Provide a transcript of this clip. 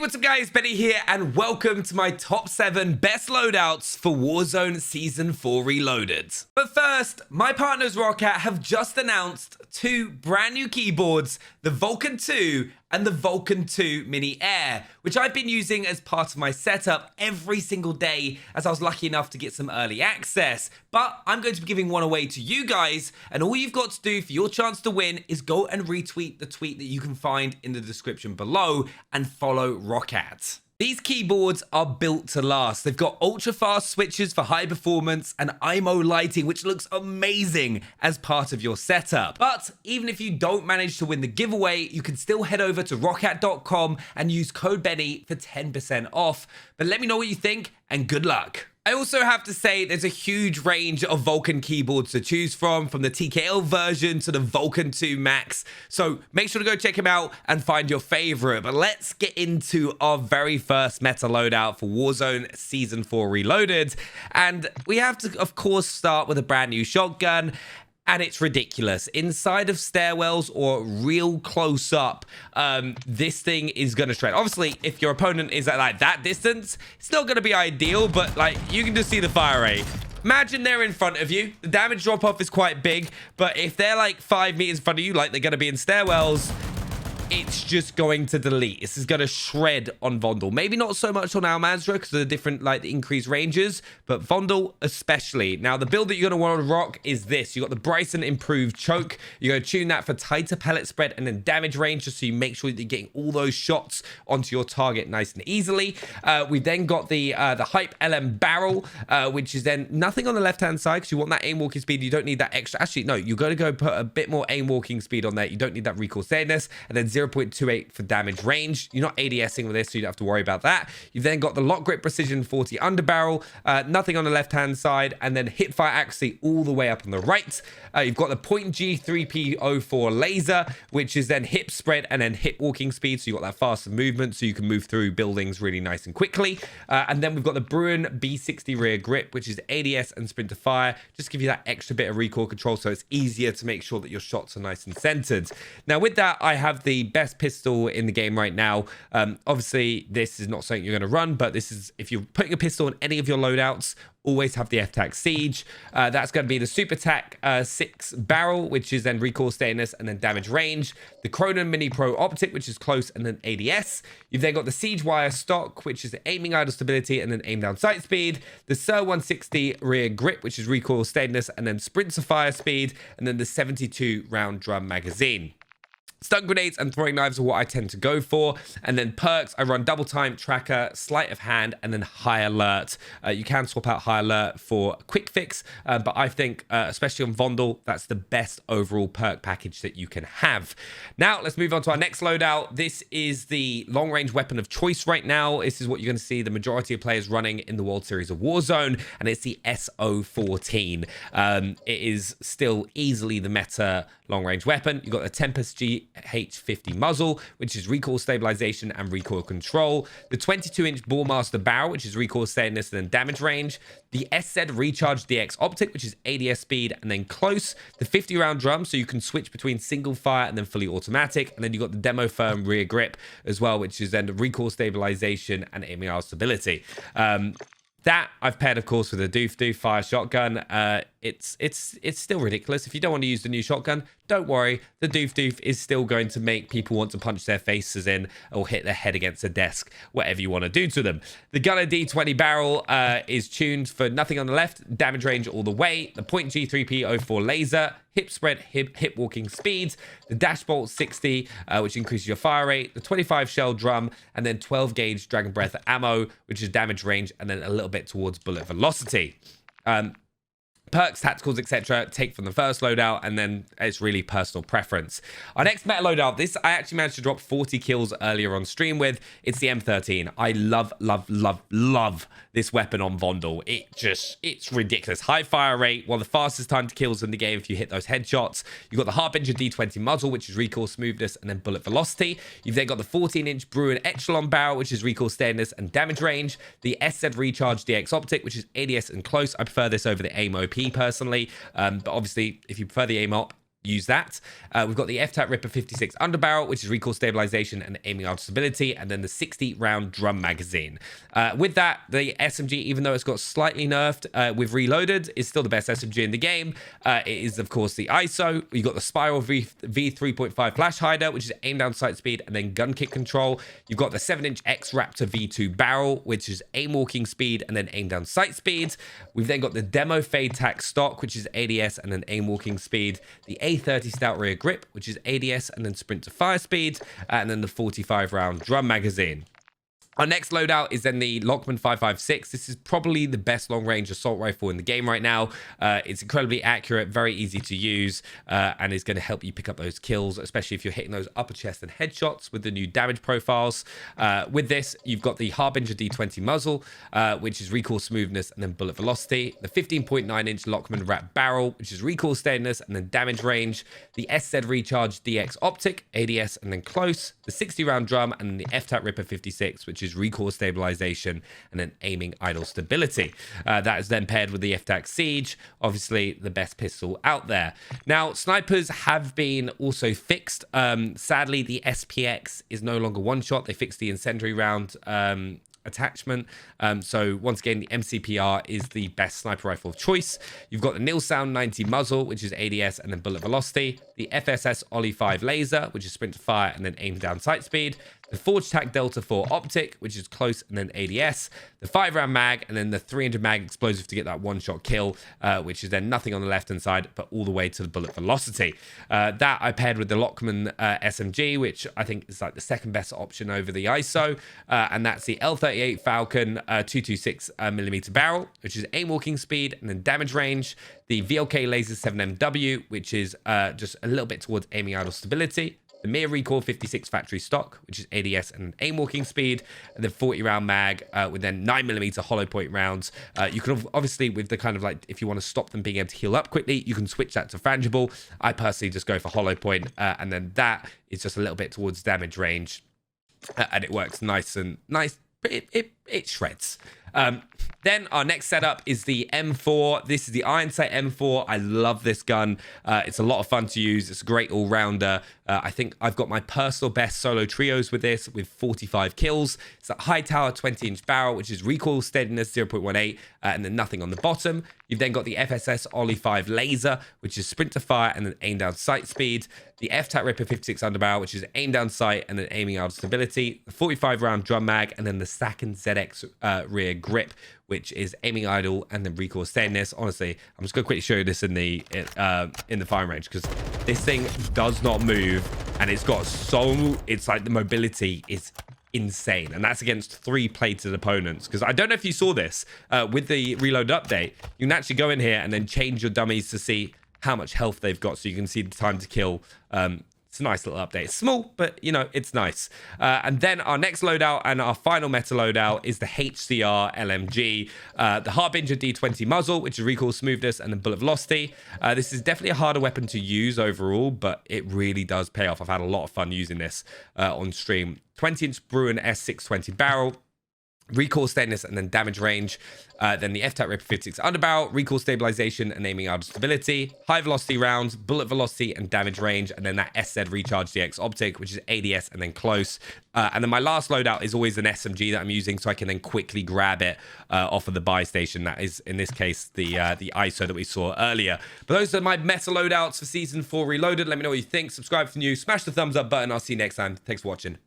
What's up guys, Benny here and welcome to my top 7 best loadouts for Warzone Season 4 Reloaded. But first, my partners Rocket have just announced 2 brand new keyboards, the Vulcan 2 and the Vulcan 2 Mini Air, which I've been using as part of my setup every single day as I was lucky enough to get some early access. But I'm going to be giving one away to you guys, and all you've got to do for your chance to win is go and retweet the tweet that you can find in the description below and follow Rocket. These keyboards are built to last. They've got ultra fast switches for high performance and IMO lighting, which looks amazing as part of your setup. But even if you don't manage to win the giveaway, you can still head over to rocket.com and use code Benny for 10% off. But let me know what you think and good luck. I also have to say there's a huge range of Vulcan keyboards to choose from the TKL version to the Vulcan 2 Max. So make sure to go check them out and find your favorite. But let's get into our very first meta loadout for Warzone Season 4 Reloaded. And we have to, of course, start with a brand new shotgun. And it's ridiculous. Inside of stairwells or real close up, this thing is going to shred. Obviously, if your opponent is at like that distance, it's not going to be ideal, but like you can just see the fire rate. Imagine they're in front of you. The damage drop off is quite big, but if they're like 5 meters in front of you, like they're going to be in stairwells, it's just going to delete. This is going to shred on Vondel. Maybe not so much on our Mazrah because of the different, like, the increased ranges, but Vondel especially. Now, the build that you're going to want to rock is this. You got the Bryson improved choke. You're going to tune that for tighter pellet spread and then damage range, just so you make sure that you're getting all those shots onto your target nice and easily. We've then got the Hype LM barrel, which is then nothing on the left-hand side because you want that aim walking speed. You don't need that extra. Actually, no, you're going to go put a bit more aim walking speed on there. You don't need that recoil steadiness. And then 0.28 for damage range. You're not ADSing with this, so you don't have to worry about that. You've then got the lock grip precision 40 underbarrel, nothing on the left hand side, and then hip fire accuracy all the way up on the right. You've got the Point G3P04 laser, which is then hip spread and then hip walking speed, so you've got that faster movement, so you can move through buildings really nice and quickly. And then we've got the Bruin B60 rear grip, which is ADS and sprint to fire, just give you that extra bit of recoil control, so it's easier to make sure that your shots are nice and centered. Now with that, I have the best pistol in the game right now. Obviously this is not something you're going to run, but this is, if you're putting a pistol in any of your loadouts, always have the F-Tac Siege. That's going to be the Super Tac 6 barrel, which is then recoil steadiness and then damage range. The Cronin Mini Pro Optic, which is close and then ADS. You've then got the Siege Wire stock, which is the aiming idle stability and then aim down sight speed. The Sir 160 rear grip, which is recoil steadiness and then sprint to fire speed. And then the 72 round drum magazine. Stun grenades and throwing knives are what I tend to go for. And then perks, I run double time, tracker, sleight of hand, and then high alert. You can swap out high alert for quick fix, but I think, especially on Vondel, that's the best overall perk package that you can have. Now, let's move on to our next loadout. This is the long range weapon of choice right now. This is what you're going to see the majority of players running in the World Series of Warzone, and it's the SO14. It is still easily the meta long range weapon. You've got the Tempest GH50 muzzle, which is recoil stabilization and recoil control. The 22-inch Ballmaster barrel, which is recoil steadiness and then damage range. The SZ Recharge DX optic, which is ADS speed and then close. The 50-round drum, so you can switch between single fire and then fully automatic. And then you've got the Demo Firm rear grip as well, which is then the recoil stabilization and aiming out stability. That I've paired, of course, with a Doof fire shotgun. It's still ridiculous. If you don't want to use the new shotgun, don't worry. The Doof is still going to make people want to punch their faces in or hit their head against a desk, whatever you want to do to them. The Gunner D20 barrel is tuned for nothing on the left, damage range all the way. The Point G3P04 laser, hip spread, hip walking speed. The Dashbolt 60, which increases your fire rate. The 25 shell drum, and then 12 gauge Dragon Breath ammo, which is damage range, and then a little bit towards bullet velocity. Perks, tacticals, etc. take from the first loadout, and then it's really personal preference. Our next meta loadout, this I actually managed to drop 40 kills earlier on stream with. It's the M13. I love this weapon on Vondel. It's ridiculous. High fire rate, one of the fastest time to kills in the game if you hit those headshots. You've got the Harbinger D20 muzzle, which is recoil smoothness and then bullet velocity. You've then got the 14-inch Bruin Echelon barrel, which is recoil steadiness and damage range. The SZ Recharge DX optic, which is ADS and close. I prefer this over the aim OP personally, but obviously if you prefer the aim op, use that. We've got the FTAC Ripper 56 underbarrel, which is recoil stabilization and aiming out stability, and then the 60-round drum magazine. With that, the SMG, even though it's got slightly nerfed with Reloaded, is still the best SMG in the game. It is, of course, the ISO. You've got the Spiral V3.5 flash hider, which is aim down sight speed and then gun kick control. You've got the 7-inch X Raptor V2 barrel, which is aim walking speed and then aim down sight speed. We've then got the Demo Fade Tac stock, which is ADS and then aim walking speed. The A30 Stout rear grip, which is ADS and then sprint to fire speed. And then the 45-round drum magazine. Our next loadout is then the Lockman 556. This is probably the best long-range assault rifle in the game right now. It's incredibly accurate, very easy to use, and is going to help you pick up those kills, especially if you're hitting those upper chest and headshots with the new damage profiles. With this, you've got the Harbinger D20 muzzle, which is recoil smoothness and then bullet velocity. The 15.9-inch Lockman wrap barrel, which is recoil steadiness and then damage range. The SZ Recharge DX optic, ADS and then close. The 60-round drum, and then the FTAC Ripper 56, which is recoil stabilization and then aiming idle stability. That is then paired with the FTAC Siege, obviously the best pistol out there. Now, snipers have been also fixed. Sadly, the SPX is no longer one shot. They fixed the incendiary round attachment. So once again, the MCPR is the best sniper rifle of choice. You've got the Nil Sound 90 muzzle, which is ADS and then bullet velocity. The FSS Ollie 5 laser, which is sprint to fire and then aim down sight speed. The Forge Tac Delta 4 optic, which is close and then ADS. The 5-round mag, and then the 300 mag explosive to get that one-shot kill, which is then nothing on the left-hand side, but all the way to the bullet velocity. That I paired with the Lockman SMG, which I think is like the second best option over the ISO. And that's the L38 Falcon 226mm barrel, which is aim walking speed and then damage range. The VLK Laser 7MW, which is just a little bit towards aiming idle stability. The Mir Recoil 56 factory stock, which is ADS and aim walking speed, and then 40-round mag with then 9mm hollow point rounds. You can obviously, with the kind of like, if you want to stop them being able to heal up quickly, you can switch that to frangible. I personally just go for hollow point, and then that is just a little bit towards damage range, and it works nice. But it shreds. Then our next setup is the M4. This is the Iron Sight M4. I love this gun. It's a lot of fun to use. It's a great all-rounder. I think I've got my personal best solo trios with this, with 45 kills. It's a high tower 20-inch barrel, which is recoil steadiness 0.18, and then nothing on the bottom. You've then got the FSS Ollie 5 laser, which is sprint to fire and then aim down sight speed. The FTAC Ripper 56 underbarrel, which is aim down sight and then aiming out stability. The 45-round drum mag, and then the Sacken ZX rear grip, which is aiming idle and then recoil steadiness. Honestly, I'm just gonna quickly show you this in the firing range, because this thing does not move, and it's like the mobility is insane, and that's against 3 plated opponents. Because I don't know if you saw this with the reload update, you can actually go in here and then change your dummies to see how much health they've got, so you can see the time to kill. It's a nice little update. It's small, but you know, it's nice. And then our next loadout and our final meta loadout is the HCR LMG, the Harbinger D20 muzzle, which is recoil smoothness and then bullet velocity. This is definitely a harder weapon to use overall, but it really does pay off. I've had a lot of fun using this on stream. 20-inch Bruin S620 barrel, recoil steadiness and then damage range. Then the FTAC Ripper 56 underbarrel, recoil stabilization and aiming out stability, high velocity rounds, bullet velocity and damage range, and then that SZ Recharge DX optic, which is ADS and then close. And then my last loadout is always an SMG that I'm using, so I can then quickly grab it off of the buy station. That is, in this case, the ISO that we saw earlier. But those are my meta loadouts for Season 4 Reloaded. Let me know what you think. Subscribe if you're new. Smash the thumbs up button. I'll see you next time. Thanks for watching.